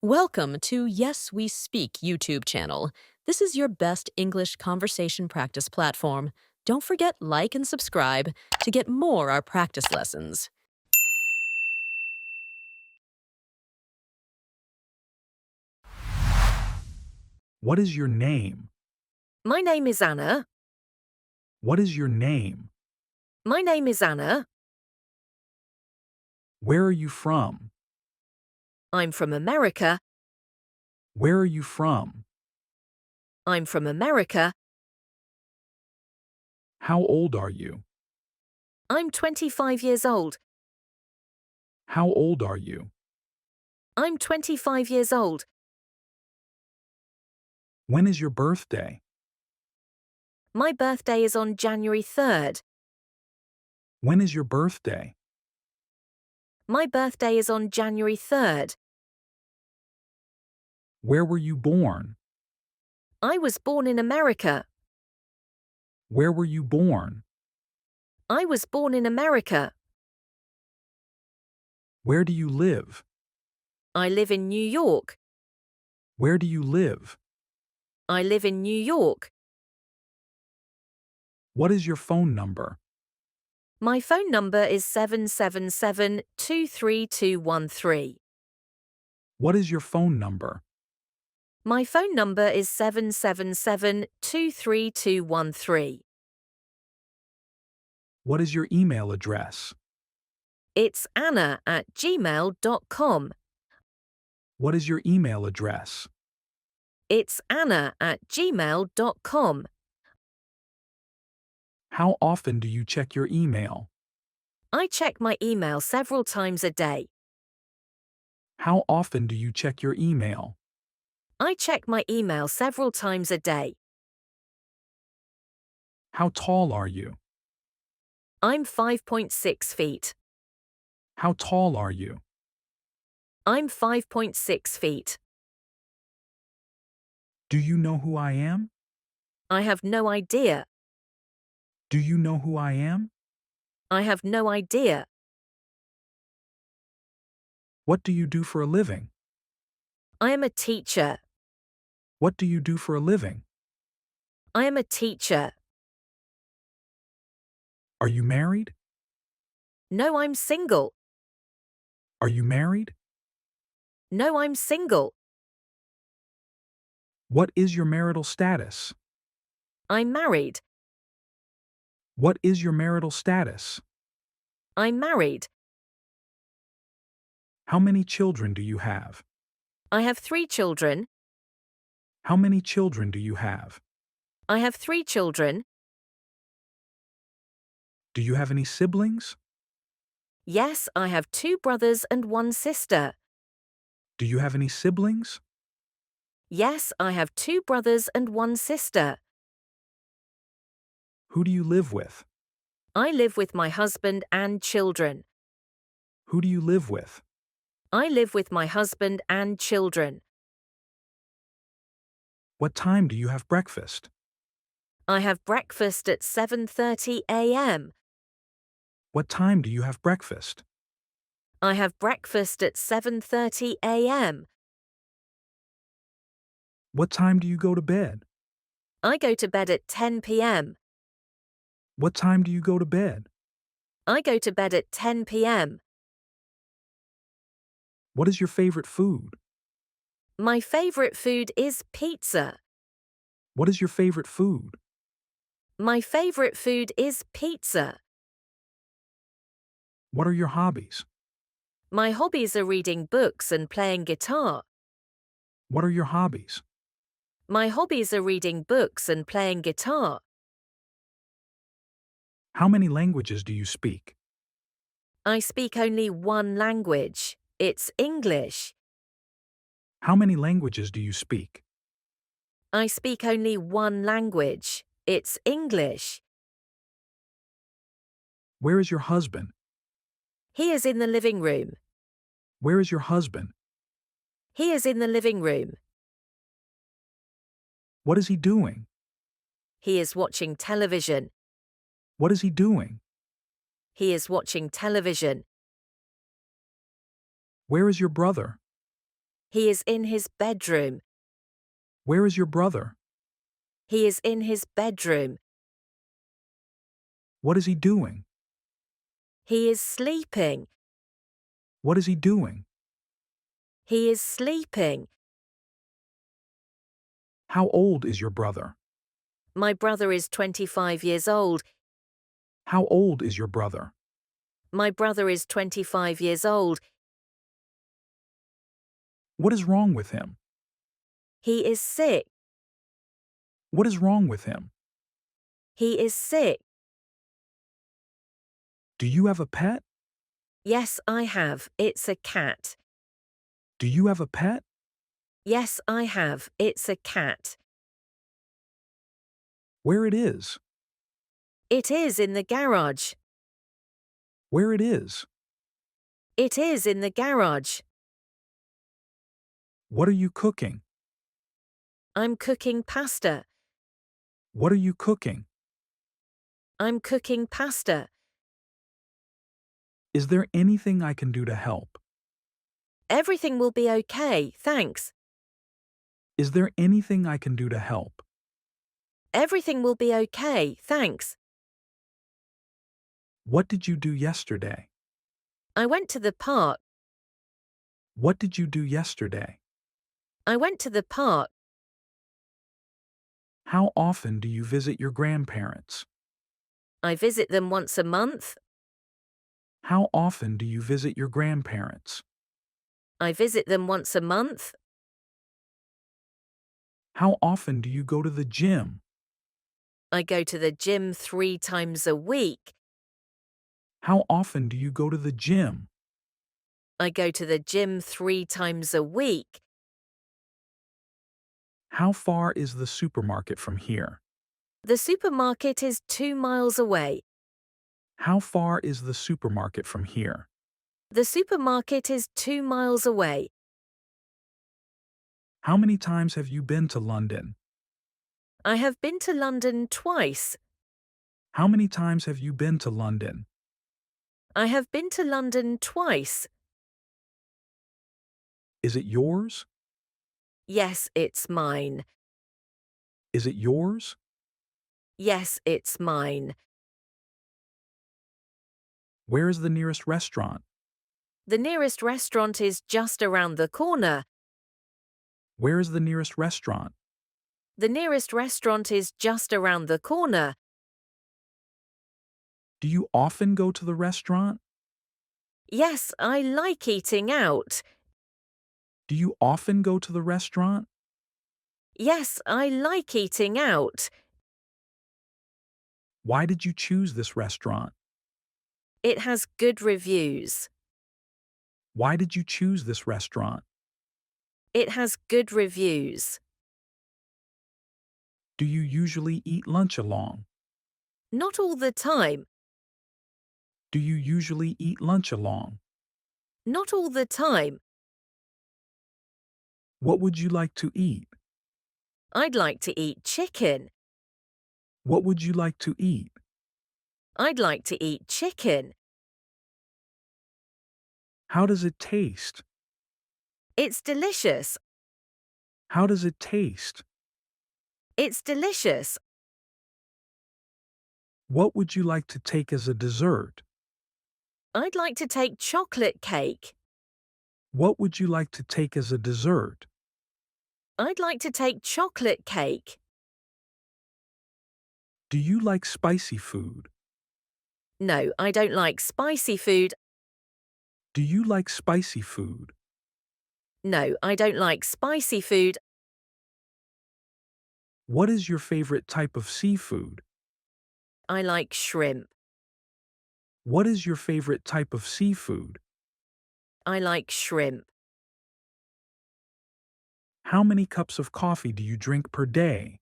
Welcome to Yes We Speak YouTube channel. This is your best English conversation practice platform. Don't forget like and subscribe to get more our practice lessons. What is your name? My name is Anna. What is your name? My name is Anna. Where are you from? I'm from America. Where are you from? I'm from America. How old are you? I'm 25 years old. How old are you? I'm 25 years old. When is your birthday? My birthday is on January 3rd. When is your birthday? My birthday is on January 3rd. Where were you born? I was born in America. Where were you born? I was born in America. Where do you live? I live in New York. Where do you live? I live in New York. What is your phone number? My phone number is 777-23213. What is your phone number? My phone number is 777-23213. What is your email address? It's anna@gmail.com. What is your email address? It's anna@gmail.com. How often do you check your email? I check my email several times a day. How often do you check your email? I check my email several times a day. How tall are you? I'm 5.6 feet. How tall are you? I'm 5.6 feet. Do you know who I am? I have no idea. Do you know who I am? I have no idea. What do you do for a living? I am a teacher. What do you do for a living? I am a teacher. Are you married? No, I'm single. Are you married? No, I'm single. What is your marital status? I'm married. What is your marital status? I'm married. How many children do you have? I have 3 children. How many children do you have? I have 3 children. Do you have any siblings? Yes, I have 2 brothers and 1 sister. Do you have any siblings? Yes, I have 2 brothers and 1 sister. Who do you live with? I live with my husband and children. Who do you live with? I live with my husband and children. What time do you have breakfast? I have breakfast at 7:30 a.m. What time do you have breakfast? I have breakfast at 7:30 a.m. What time do you go to bed? I go to bed at 10 p.m. What time do you go to bed? I go to bed at 10 p.m. What is your favorite food? My favorite food is pizza. What is your favorite food? My favorite food is pizza. What are your hobbies? My hobbies are reading books and playing guitar. What are your hobbies? My hobbies are reading books and playing guitar. How many languages do you speak? I speak only one language. It's English. How many languages do you speak? I speak only one language. It's English. Where is your husband? He is in the living room. Where is your husband? He is in the living room. What is he doing? He is watching television. What is he doing? He is watching television. Where is your brother? He is in his bedroom. Where is your brother? He is in his bedroom. What is he doing? He is sleeping. What is he doing? He is sleeping. How old is your brother? My brother is 25 years old. How old is your brother? My brother is 25 years old. What is wrong with him? He is sick. What is wrong with him? He is sick. Do you have a pet? Yes, I have. It's a cat. Do you have a pet? Yes, I have. It's a cat. Where it is? It is in the garage. Where it is? It is in the garage. What are you cooking? I'm cooking pasta. What are you cooking? I'm cooking pasta. Is there anything I can do to help? Everything will be okay, thanks. Is there anything I can do to help? Everything will be okay, thanks. What did you do yesterday? I went to the park. What did you do yesterday? I went to the park. How often do you visit your grandparents? I visit them once a month. How often do you visit your grandparents? I visit them once a month. How often do you go to the gym? I go to the gym 3 times a week. How often do you go to the gym? I go to the gym 3 times a week. How far is the supermarket from here? The supermarket is 2 miles away. How far is the supermarket from here? The supermarket is 2 miles away. How many times have you been to London? I have been to London twice. How many times have you been to London? I have been to London twice. Is it yours? Yes, it's mine. Is it yours? Yes, it's mine. Where is the nearest restaurant? The nearest restaurant is just around the corner. Where is the nearest restaurant? The nearest restaurant is just around the corner. Do you often go to the restaurant? Yes, I like eating out. Do you often go to the restaurant? Yes, I like eating out. Why did you choose this restaurant? It has good reviews. Why did you choose this restaurant? It has good reviews. Do you usually eat lunch alone? Not all the time. Do you usually eat lunch alone? Not all the time. What would you like to eat? I'd like to eat chicken. What would you like to eat? I'd like to eat chicken. How does it taste? It's delicious. How does it taste? It's delicious. What would you like to take as a dessert? I'd like to take chocolate cake. What would you like to take as a dessert? I'd like to take chocolate cake. Do you like spicy food? No, I don't like spicy food. Do you like spicy food? No, I don't like spicy food. What is your favorite type of seafood? I like shrimp. What is your favorite type of seafood? I like shrimp. How many cups of coffee do you drink per day?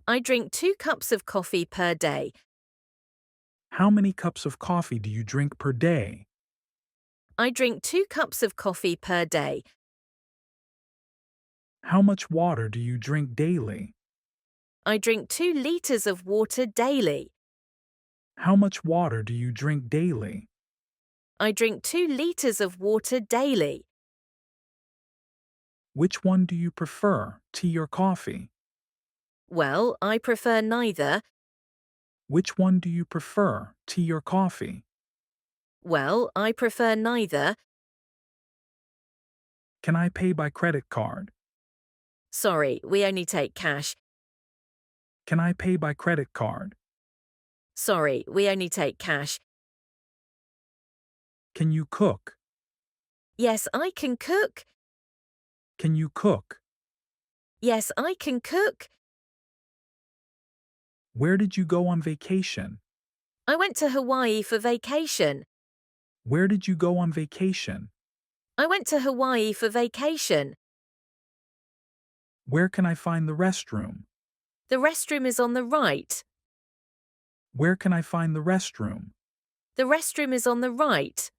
I drink 2 cups of coffee per day. How many cups of coffee do you drink per day? I drink 2 cups of coffee per day. How much water do you drink daily? I drink 2 liters of water daily. How much water do you drink daily? I drink 2 liters of water daily. Which one do you prefer, tea or coffee? Well, I prefer neither. Which one do you prefer, tea or coffee? Well, I prefer neither. Can I pay by credit card? Sorry, we only take cash. Can I pay by credit card? Sorry, we only take cash. Can you cook? Yes, I can cook. Can you cook? Yes, I can cook. Where did you go on vacation? I went to Hawaii for vacation. Where did you go on vacation? I went to Hawaii for vacation. Where can I find the restroom? The restroom is on the right. Where can I find the restroom? The restroom is on the right.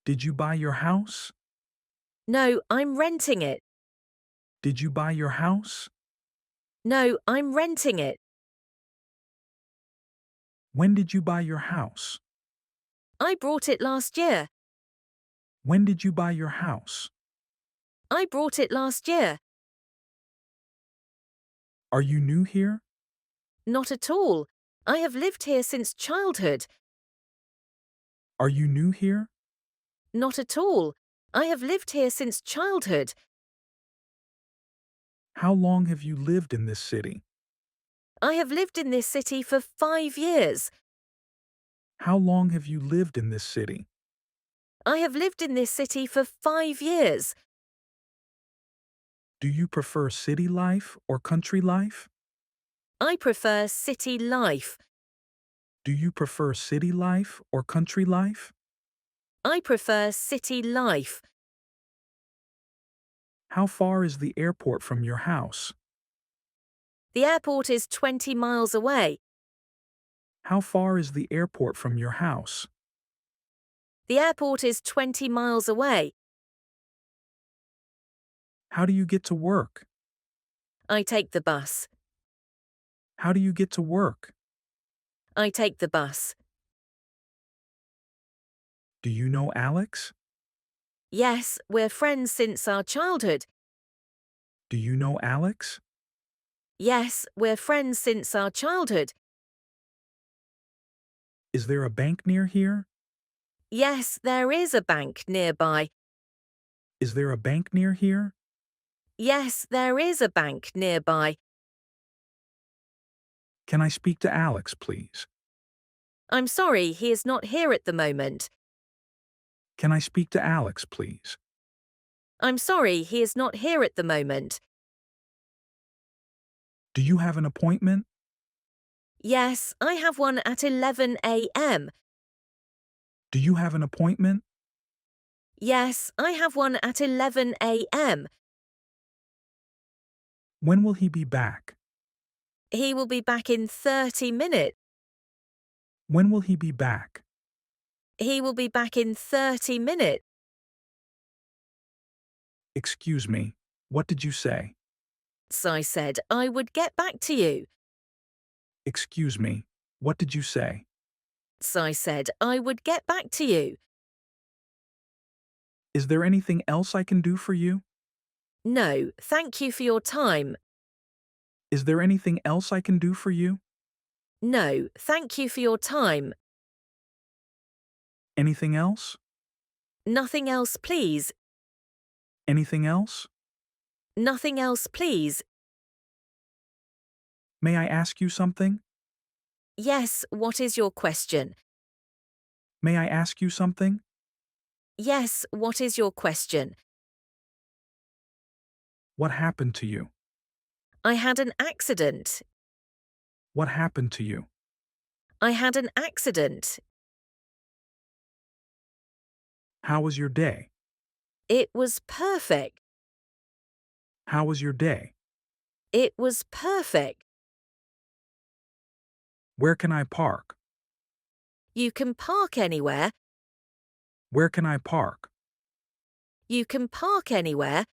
Did you buy your house? No, I'm renting it. Did you buy your house? No, I'm renting it. When did you buy your house? I bought it last year. When did you buy your house? I bought it last year. Are you new here? Not at all. I have lived here since childhood. Are you new here? Not at all. I have lived here since childhood. How long have you lived in this city? I have lived in this city for 5 years. How long have you lived in this city? I have lived in this city for 5 years. Do you prefer city life or country life? I prefer city life. Do you prefer city life or country life? I prefer city life. How far is the airport from your house? The airport is 20 miles away. How far is the airport from your house? The airport is 20 miles away. How do you get to work? I take the bus. How do you get to work? I take the bus. Do you know Alex? Yes, we're friends since our childhood. Do you know Alex? Yes, we're friends since our childhood. Is there a bank near here? Yes, there is a bank nearby. Is there a bank near here? Yes, there is a bank nearby. Can I speak to Alex, please? I'm sorry, he is not here at the moment. Can I speak to Alex, please? I'm sorry, he is not here at the moment. Do you have an appointment? Yes, I have one at 11 a.m. Do you have an appointment? Yes, I have one at 11 a.m. When will he be back? He will be back in 30 minutes. When will he be back? He will be back in 30 minutes. Excuse me, what did you say? So I said I would get back to you. Excuse me, what did you say? So I said I would get back to you. Is there anything else I can do for you? No, thank you for your time. Is there anything else I can do for you? No, thank you for your time. Anything else? Nothing else, please. Anything else? Nothing else, please. May I ask you something? Yes, what is your question? May I ask you something? Yes, what is your question? What happened to you? I had an accident. What happened to you? I had an accident. How was your day? It was perfect. How was your day? It was perfect. Where can I park? You can park anywhere. Where can I park? You can park anywhere.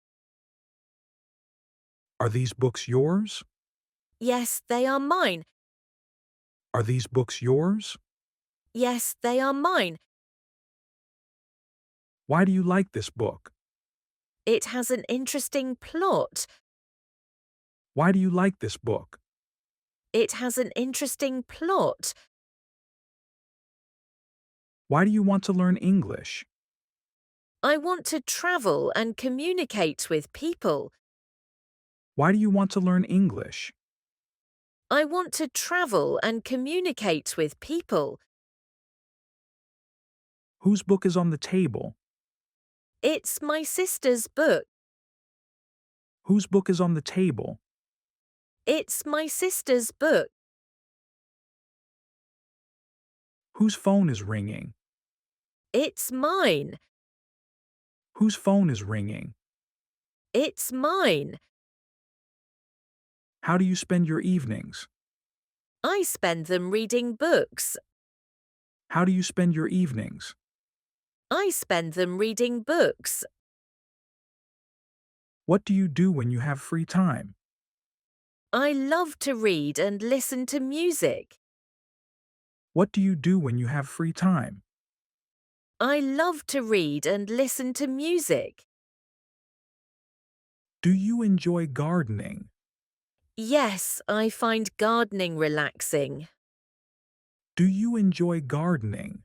Are these books yours? Yes, they are mine. Are these books yours? Yes, they are mine. Why do you like this book? It has an interesting plot. Why do you like this book? It has an interesting plot. Why do you want to learn English? I want to travel and communicate with people. Why do you want to learn English? I want to travel and communicate with people. Whose book is on the table? It's my sister's book. Whose book is on the table? It's my sister's book. Whose phone is ringing? It's mine. Whose phone is ringing? It's mine. How do you spend your evenings? I spend them reading books. How do you spend your evenings? I spend them reading books. What do you do when you have free time? I love to read and listen to music. What do you do when you have free time? I love to read and listen to music. Do you enjoy gardening? Yes, I find gardening relaxing. Do you enjoy gardening?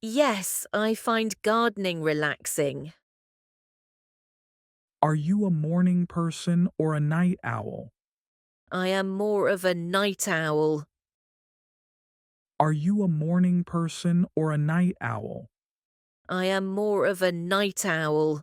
Yes, I find gardening relaxing. Are you a morning person or a night owl? I am more of a night owl. Are you a morning person or a night owl? I am more of a night owl.